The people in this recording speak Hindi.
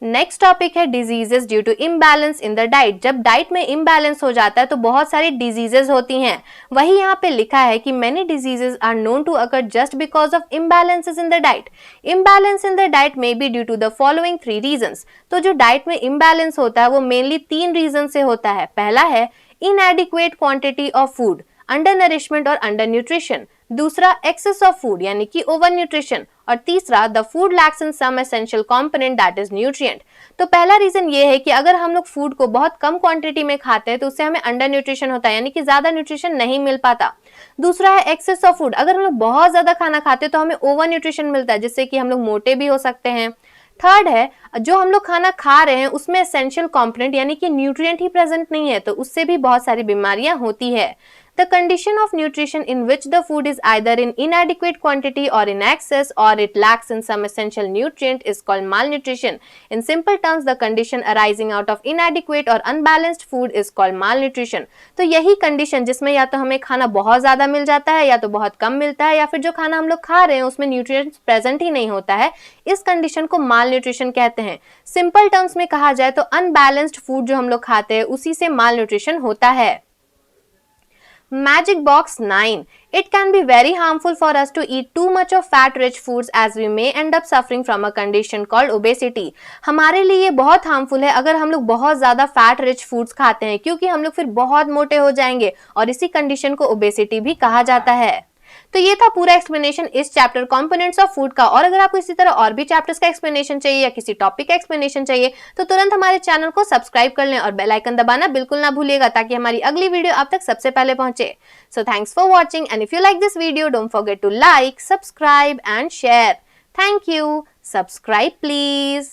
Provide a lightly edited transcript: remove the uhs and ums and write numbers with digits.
नेक्स्ट टॉपिक है diseases due to imbalance in the diet. जब डाइट में इम्बैलेंस हो जाता है तो बहुत सारी डिजीजेस होती हैं। वही यहाँ पे लिखा है कि many diseases are known to occur just because of imbalances in the diet. Imbalance in the diet may be due to the following 3 reasons. तो जो डाइट में इम्बैलेंस होता है वो मेनली 3 रीजन से होता है। पहला है inadequate quantity of food, under nourishment और अंडर न्यूट्रिशन। दूसरा एक्सेस ऑफ फूड यानी कि ओवर न्यूट्रिशन। और तीसरा the food lacks in some essential component that is nutrient. तो पहला रीजन ये है कि अगर हम लोग फूड को बहुत कम क्वांटिटी में खाते हैं तो उससे हमें अंडर न्यूट्रिशन होता है, यानी कि ज्यादा न्यूट्रिशन नहीं मिल पाता। दूसरा है एक्सेस ऑफ फूड, अगर हम लोग बहुत ज्यादा खाना खाते हैं तो हमें ओवर न्यूट्रिशन मिलता है जिससे कि हम लोग मोटे भी हो सकते हैं। थर्ड है जो हम लोग खाना खा रहे हैं उसमें एसेंशियल कंपोनेंट यानी कि न्यूट्रिएंट ही प्रेजेंट नहीं है, तो उससे भी बहुत सारी बीमारियां होती है। The condition of nutrition in which the food is either in inadequate quantity or in excess or it lacks in some essential nutrient is called malnutrition. In simple terms, the condition arising out of inadequate or unbalanced food is called malnutrition. तो यही कंडीशन जिसमें या तो हमें खाना बहुत ज्यादा मिल जाता है या तो बहुत कम मिलता है या फिर जो खाना हम लोग खा रहे हैं उसमें न्यूट्रिएंट्स प्रेजेंट ही नहीं होता है, इस कंडीशन को मालन्यूट्रिशन कहते हैं। सिंपल टर्म्स में कहा जाए तो अनबैलेंस्ड फूड जो हम लोग खाते हैं उसी से मालन्यूट्रिशन होता है। Magic box 9. It can be very harmful for us to eat too much of fat-rich foods as we may end up suffering from a condition called obesity. हमारे लिए बहुत हार्मफुल है अगर हम लोग बहुत ज्यादा फैट रिच फूड्स खाते हैं, क्योंकि हम लोग फिर बहुत मोटे हो जाएंगे और इसी कंडीशन को ओबेसिटी भी कहा जाता है। तो ये था पूरा एक्सप्लेनेशन इस चैप्टर कंपोनेंट्स ऑफ फूड का। और अगर आपको इसी तरह और भी चैप्टर्स का एक्सप्लेनेशन चाहिए या किसी टॉपिक का एक्सप्लेनेशन चाहिए तो तुरंत हमारे चैनल को सब्सक्राइब कर लें और बेल आइकन दबाना बिल्कुल ना भूलिएगा ताकि हमारी अगली वीडियो आप तक सबसे पहले पहुंचे। So thanks for watching and if you like this video don't forget to like, subscribe and share. Thank you. Subscribe please.